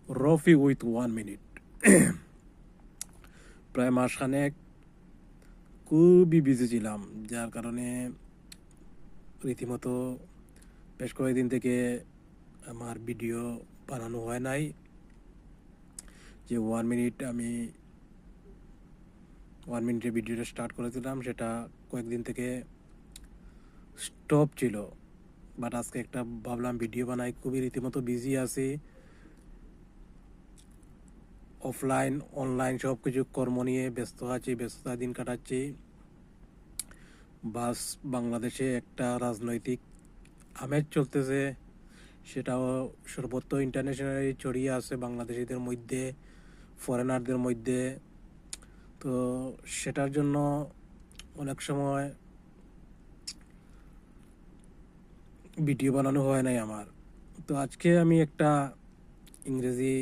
Rafi with 1 minute. প্রায় মাসখানেক খুবই বিজি ছিলাম, যার কারণে রীতিমতো বেশ কয়েকদিন থেকে আমার ভিডিও বানানো হয় নাই। যে 1 মিনিট আমি 1 মিনিটের ভিডিওটা স্টার্ট করেছিলাম, সেটা কয়েকদিন থেকে স্টপ ছিল। বাট আজকে একটা ভাবলাম ভিডিও বানাই, খুবই রীতিমতো বিজি আছি। অফলাইন অনলাইন সব কিছু কর্ম নিয়ে ব্যস্ত আছি, ব্যস্ততা দিন কাটাচ্ছি। বাস বাংলাদেশে একটা রাজনৈতিক আমেজ চলতেছে, সেটাও সর্বত্র ইন্টারন্যাশনালি ছড়িয়ে আছে বাংলাদেশিদের মধ্যে, ফরেনারদের মধ্যে। তো সেটার জন্য অনেক সময় ভিডিও বানানো হয় নাই আমার। তো আজকে আমি একটা ইংরেজি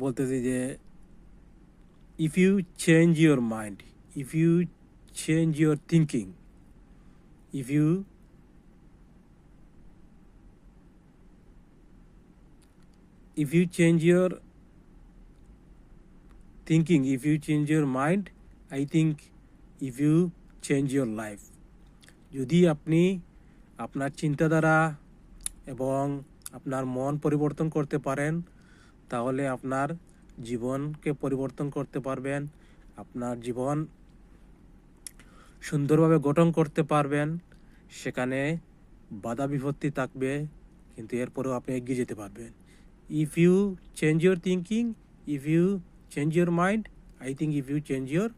বলতেছি যে if you change your mind, if you change your thinking, if you if you change your thinking, if you change your mind, I think if you change your life. যদি আপনি আপনার চিন্তাধারা এবং আপনার মন পরিবর্তন করতে পারেন, তাহলে আপনার জীবনকে পরিবর্তন করতে পারবেন, আপনার জীবন সুন্দরভাবে গঠন করতে পারবেন। সেখানে বাধা বিপত্তি থাকবে, কিন্তু এরপরেও আপনি এগিয়ে যেতে পারবেন। If you change your thinking, if you change your mind, I think if you change your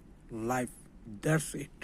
life, that's it.